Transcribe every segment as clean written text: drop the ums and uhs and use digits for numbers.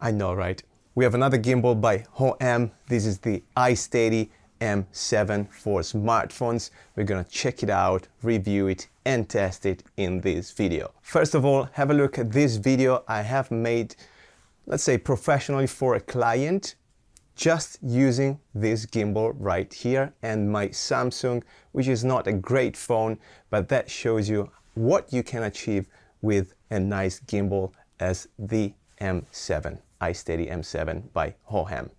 I know, right? We have another gimbal by Hohem. This is the iSteady M7 for smartphones. We're gonna check it out, review it, and test it in this video. First of all, have a look at this video I have made, let's say professionally for a client, just using this gimbal right here and my Samsung, which is not a great phone, but that shows you what you can achieve with a nice gimbal as the M7, iSteady M7 by Hohem.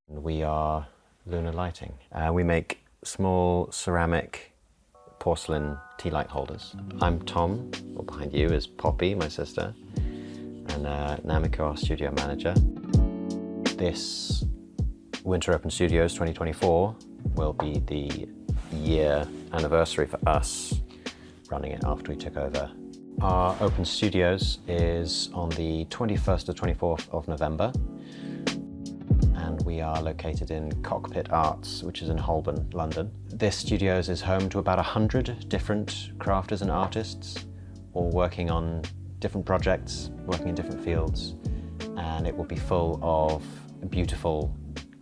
We are Lunar Lighting. We make small ceramic porcelain tea light holders. I'm Tom, well, behind you is Poppy, my sister, and Namiko, our studio manager. This Winter Open Studios 2024 will be the year anniversary for us running it after we took over. Our Open Studios is on the 21st to 24th of November, and we are located in Cockpit Arts, which is in Holborn, London. This studios is home to about 100 different crafters and artists, all working on different projects, working in different fields, and it will be full of beautiful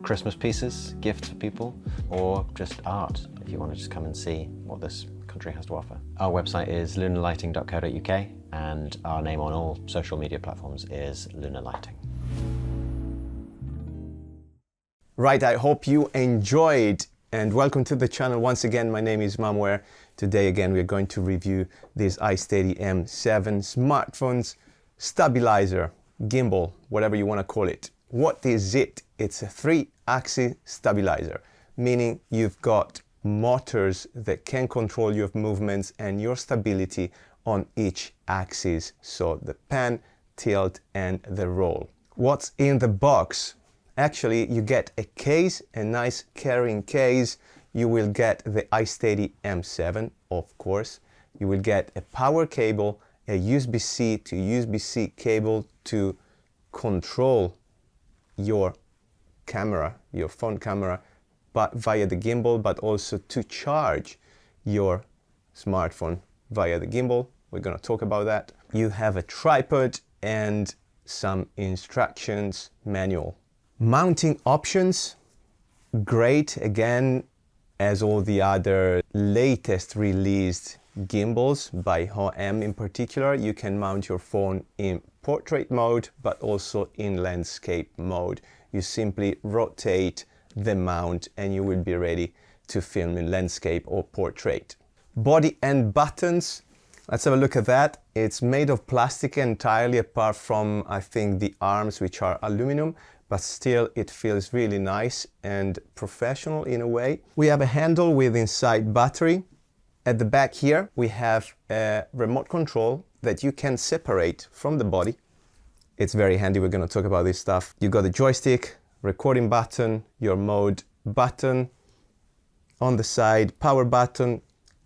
Christmas pieces, gifts for people, or just art if you want to just come and see what this country has to offer. Our website is lunarlighting.co.uk, and our name on all social media platforms is Lunar Lighting. Right, I hope you enjoyed, and welcome to the channel. Once again, my name is Mamo. Today again we're going to review this iSteady M7 smartphone's stabilizer, gimbal, whatever you want to call it. What is it? It's a 3-axis stabilizer, meaning you've got motors that can control your movements and your stability on each axis, so the pan, tilt, and the roll. What's in the box? Actually, you get a case, a nice carrying case. You will get the iSteady M7, of course. You will get a power cable, a USB-C to USB-C cable to control your camera, your phone camera, but via the gimbal, but also to charge your smartphone via the gimbal. We're going to talk about that. You have a tripod and some instructions manual. Mounting options, great. Again, as all the other latest released gimbals by Hohem in particular, you can mount your phone in portrait mode, but also in landscape mode. You simply rotate the mount and you will be ready to film in landscape or portrait. Body and buttons, let's have a look at that. It's made of plastic entirely, apart from I think the arms, which are aluminum, but still it feels really nice and professional in a way. We have a handle with inside battery. At the back here we have a remote control that you can separate from the body. It's very handy. We're going to talk about this stuff. You got the joystick, recording button, your mode button, on the side power button,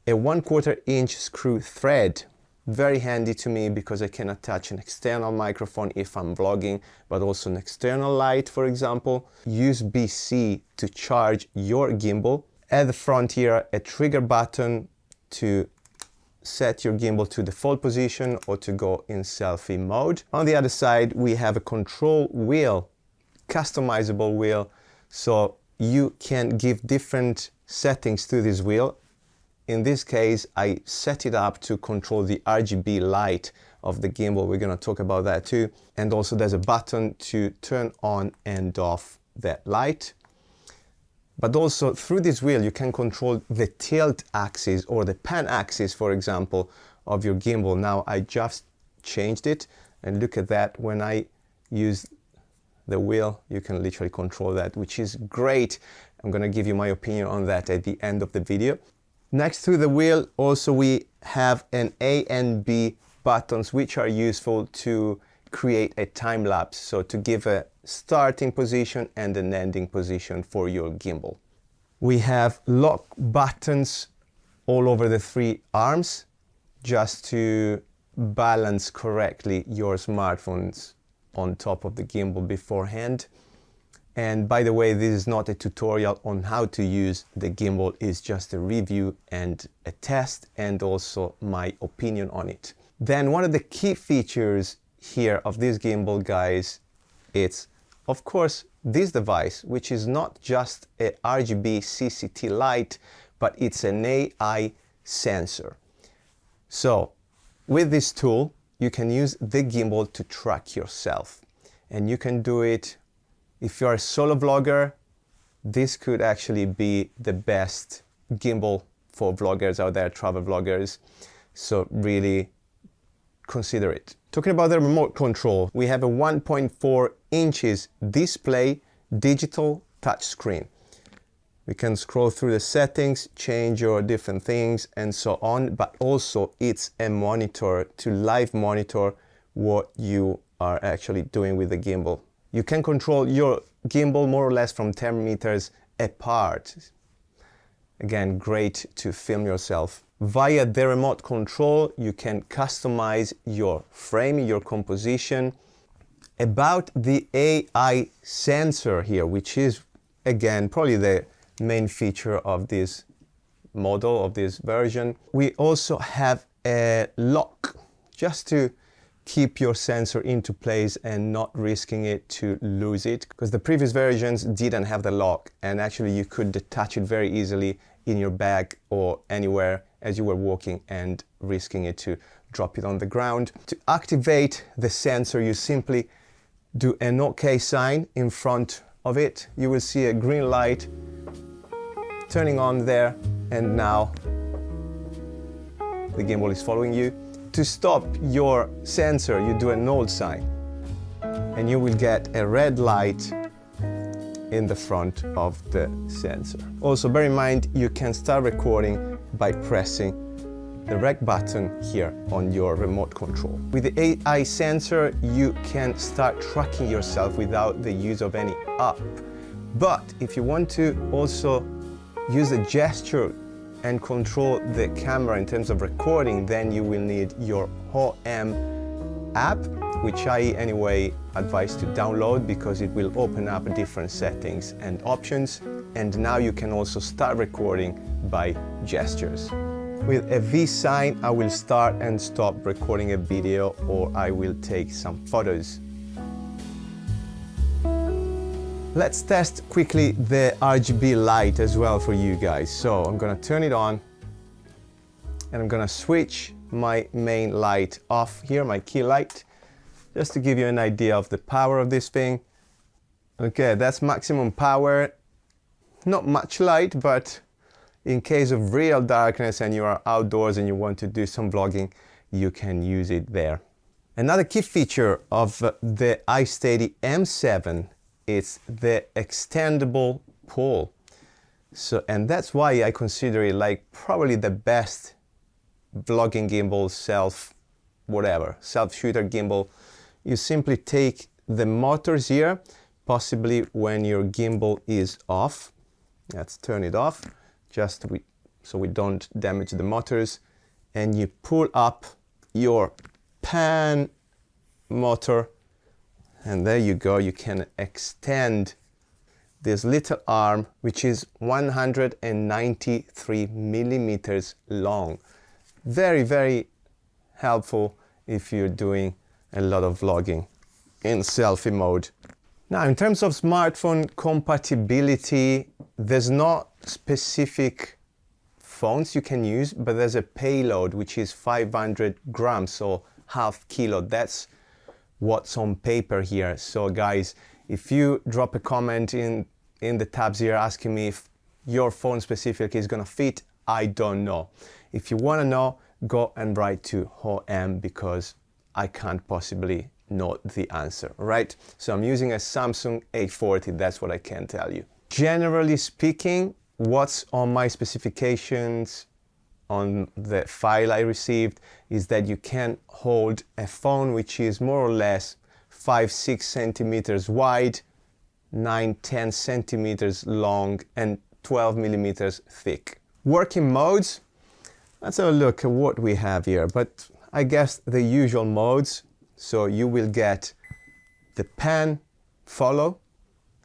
a 1/4 inch screw thread, very handy to me because I can attach an external microphone if I'm vlogging, but also an external light, for example. USB-C to charge your gimbal. At the front here, a trigger button to set your gimbal to default position or to go in selfie mode. On the other side, we have a control wheel, customizable wheel, so you can give different settings to this wheel. In this case, I set it up to control the RGB light of the gimbal. We're going to talk about that too. And also there's a button to turn on and off that light. But also through this wheel, you can control the tilt axis or the pan axis, for example, of your gimbal. Now I just changed it, and look at that. When I use the wheel, you can literally control that, which is great. I'm going to give you my opinion on that at the end of the video. Next to the wheel, also we have an A and B buttons, which are useful to create a time lapse, so to give a starting position and an ending position for your gimbal. We have lock buttons all over the 3 arms, just to balance correctly your smartphones on top of the gimbal beforehand. And by the way, this is not a tutorial on how to use the gimbal, it's just a review and a test, and also my opinion on it. Then one of the key features here of this gimbal, guys, it's of course this device, which is not just a RGB CCT light, but it's an AI sensor. So with this tool, you can use the gimbal to track yourself. And you can do it if you're a solo vlogger. This could actually be the best gimbal for vloggers out there, travel vloggers. So really consider it. Talking about the remote control, we have a 1.4 inches display, digital touch screen. We can scroll through the settings, change your different things and so on, but also it's a monitor to live monitor what you are actually doing with the gimbal. You can control your gimbal more or less from 10 meters apart. Again, great to film yourself. Via the remote control, you can customize your frame, your composition. About the AI sensor here, which is, again, probably the main feature of this model, of this version, we also have a lock just to keep your sensor into place and not risking it to lose it, because the previous versions didn't have the lock, and actually you could detach it very easily in your bag or anywhere as you were walking and risking it to drop it on the ground. To activate the sensor, you simply do an OK sign in front of it. You will see a green light turning on there, and now the gimbal is following you. To stop your sensor, you do a hold sign, and you will get a red light in the front of the sensor. Also, bear in mind, you can start recording by pressing the rec button here on your remote control. With the AI sensor, you can start tracking yourself without the use of any app. But if you want to also use a gesture and control the camera in terms of recording, then you will need your Hohem app, which I anyway advise to download because it will open up different settings and options. And now you can also start recording by gestures. With a V sign, I will start and stop recording a video, or I will take some photos. Let's test quickly the RGB light as well for you guys. So I'm gonna turn it on and I'm gonna switch my main light off here, my key light, just to give you an idea of the power of this thing. Okay, that's maximum power. Not much light, but in case of real darkness and you are outdoors and you want to do some vlogging, you can use it there. Another key feature of the iSteady M7 is the extendable pole. So, and that's why I consider it like probably the best vlogging gimbal, self-shooter gimbal. You simply take the motors here, possibly when your gimbal is off. Let's turn it off, so we don't damage the motors. And you pull up your pan motor, and there you go. You can extend this little arm, which is 193 millimeters long. Very, very helpful if you're doing a lot of vlogging in selfie mode. Now, in terms of smartphone compatibility, there's not specific phones you can use, but there's a payload which is 500 grams, so half kilo. That's what's on paper here. So guys, if you drop a comment in the tabs here asking me if your phone specific is gonna fit, I don't know. If you wanna know, go and write to Hohem because I can't possibly know the answer, right? So I'm using a Samsung A40, that's what I can tell you. Generally speaking, what's on my specifications on the file I received is that you can hold a phone which is more or less 5-6 centimeters wide, 9-10 centimeters long, and 12 millimeters thick. Working modes, let's have a look at what we have here, but I guess the usual modes. So you will get the pan follow,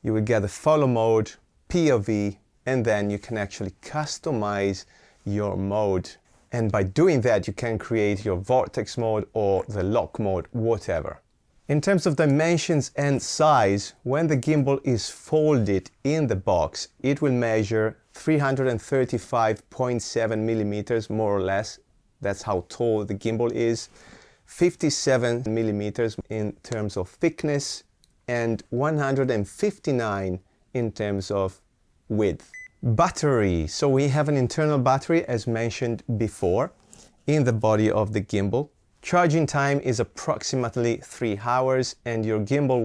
you will get the follow mode, POV, and then you can actually customize your mode. And by doing that, you can create your vortex mode or the lock mode, whatever. In terms of dimensions and size, when the gimbal is folded in the box, it will measure 335.7 millimeters, more or less. That's how tall the gimbal is. 57 millimeters in terms of thickness, and 159 in terms of width. Battery. So we have an internal battery, as mentioned before, in the body of the gimbal. Charging time is approximately 3 hours, and your gimbal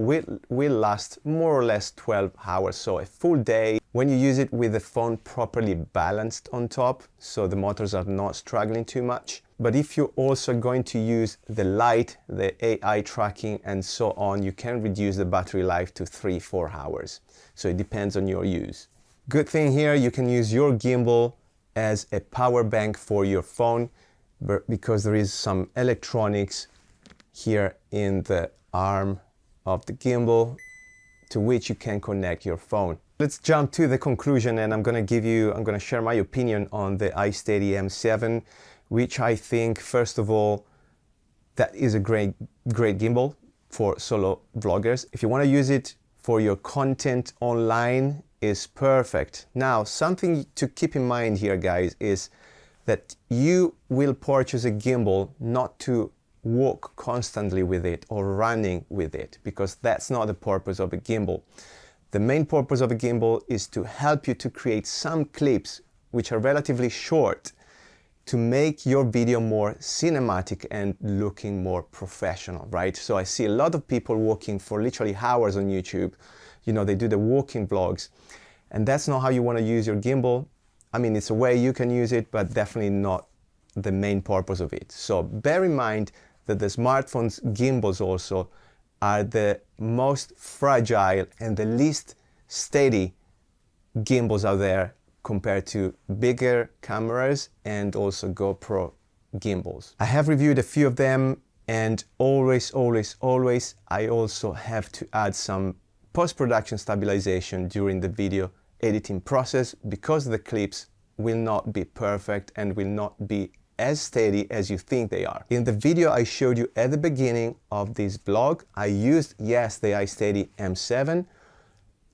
will last more or less 12 hours, so a full day when you use it with the phone properly balanced on top, so the motors are not struggling too much. But if you're also going to use the light, the AI tracking and so on, you can reduce the battery life to 3-4 hours. So it depends on your use. Good thing here, you can use your gimbal as a power bank for your phone, because there is some electronics here in the arm of the gimbal to which you can connect your phone. Let's jump to the conclusion, and I'm going to share my opinion on the iSteady M7, which I think, first of all, that is a great gimbal for solo vloggers. If you want to use it for your content online, is perfect. Now, something to keep in mind here, guys, is that you will purchase a gimbal not to walk constantly with it or running with it, because that's not the purpose of a gimbal. The main purpose of a gimbal is to help you to create some clips which are relatively short to make your video more cinematic and looking more professional, right? So I see a lot of people walking for literally hours on YouTube. You know, they do the walking vlogs, and that's not how you want to use your gimbal. I mean, it's a way you can use it, but definitely not the main purpose of it. So bear in mind that the smartphone's gimbals also are the most fragile and the least steady gimbals out there compared to bigger cameras and also GoPro gimbals. I have reviewed a few of them, and always, I also have to add some post-production stabilization during the video editing process, because the clips will not be perfect and will not be as steady as you think they are. In the video I showed you at the beginning of this vlog, I used, yes, the iSteady M7,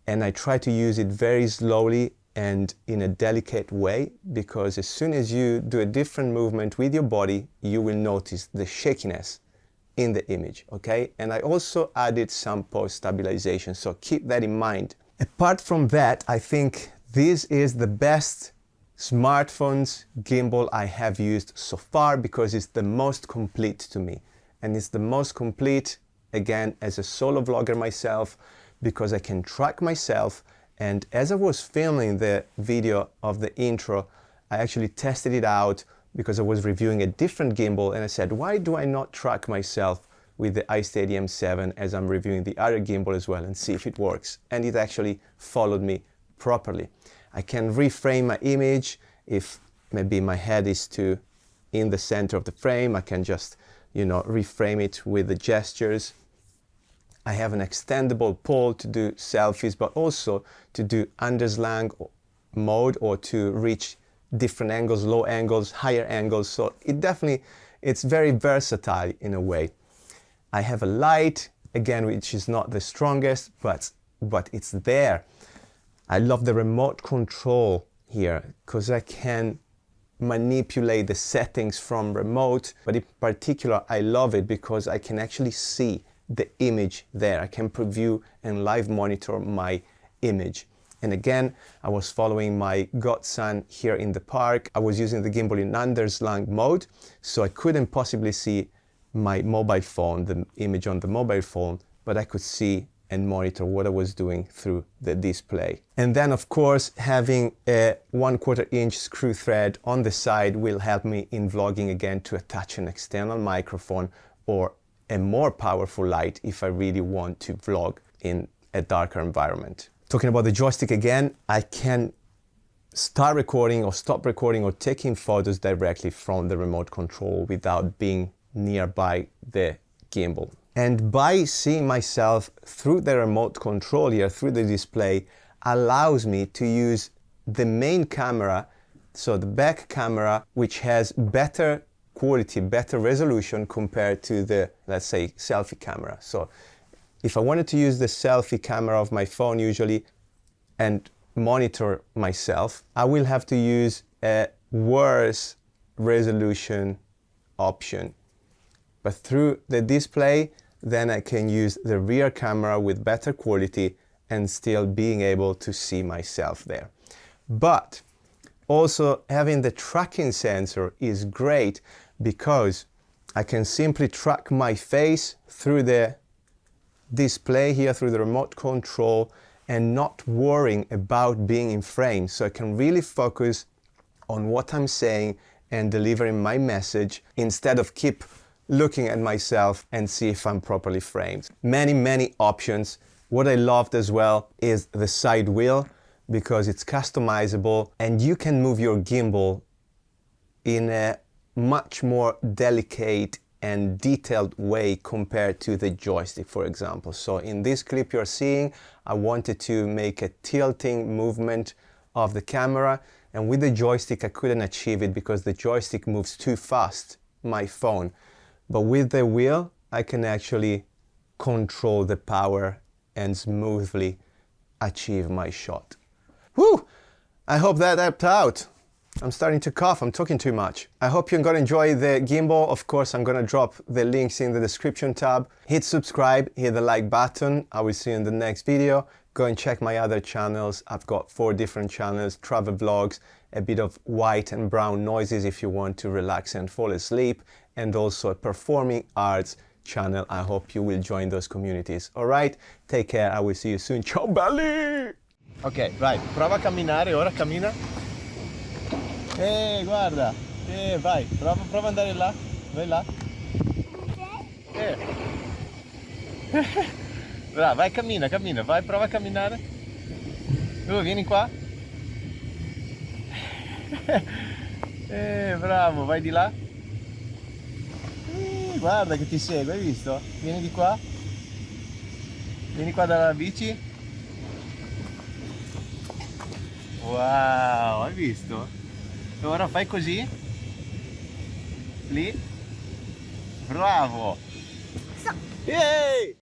and I tried to use it very slowly and in a delicate way, because as soon as you do a different movement with your body, you will notice the shakiness in the image, okay? And I also added some post-stabilization, so keep that in mind. Apart from that, I think this is the best smartphone's gimbal I have used so far, because it's the most complete to me. And it's the most complete, again, as a solo vlogger myself, because I can track myself. And as I was filming the video of the intro, I actually tested it out because I was reviewing a different gimbal, and I said, why do I not track myself with the iSteady M7 as I'm reviewing the other gimbal as well, and see if it works? And it actually followed me properly. I can reframe my image. If maybe my head is too in the center of the frame, I can just, you know, reframe it with the gestures. I have an extendable pole to do selfies, but also to do underslang mode, or to reach different angles, low angles, higher angles. So it's very versatile in a way. I have a light, again, which is not the strongest, but it's there. I love the remote control here, because I can manipulate the settings from remote, but in particular, I love it because I can actually see the image there. I can preview and live monitor my image. And again, I was following my godson here in the park. I was using the gimbal in underslang mode, so I couldn't possibly see my mobile phone, the image on the mobile phone, but I could see and monitor what I was doing through the display. And then, of course, having a 1/4 inch screw thread on the side will help me in vlogging again to attach an external microphone or a more powerful light if I really want to vlog in a darker environment. Talking about the joystick again, I can start recording or stop recording or taking photos directly from the remote control without being nearby the gimbal. And by seeing myself through the remote control here, through the display, allows me to use the main camera So the back camera, which has better quality, better resolution compared to the, let's say, selfie camera. So if I wanted to use the selfie camera of my phone usually and monitor myself, I will have to use a worse resolution option. But through the display, then I can use the rear camera with better quality and still being able to see myself there. But also having the tracking sensor is great because I can simply track my face through the display here, through the remote control, and not worrying about being in frame. So I can really focus on what I'm saying and delivering my message instead of keep looking at myself and see if I'm properly framed. Many options. What I loved as well is the side wheel because it's customizable and you can move your gimbal in a much more delicate and detailed way compared to the joystick, for example. So in this clip you're seeing, I wanted to make a tilting movement of the camera, and with the joystick I couldn't achieve it because the joystick moves too fast, my phone. But with the wheel, I can actually control the power and smoothly achieve my shot. Whew! I hope that helped out. I'm starting to cough, I'm talking too much. I hope you're gonna enjoy the gimbal. Of course, I'm gonna drop the links in the description tab. Hit subscribe, hit the like button. I will see you in the next video. Go and check my other channels. I've got 4 different channels, travel vlogs, a bit of white and brown noises if you want to relax and fall asleep, and also a performing arts channel. I hope you will join those communities. All right, take care. I will see you soon. Ciao belli! Ok, vai, prova a camminare, ora cammina. Guarda, vai, prova ad andare là, vai là. Brava, vai, cammina, vai, prova a camminare. Vieni qua. Bravo, vai di là. Guarda che ti segue, hai visto? Vieni di qua. Vieni qua dalla bici. Wow, hai visto? E ora fai così. Lì. Bravo. Yay!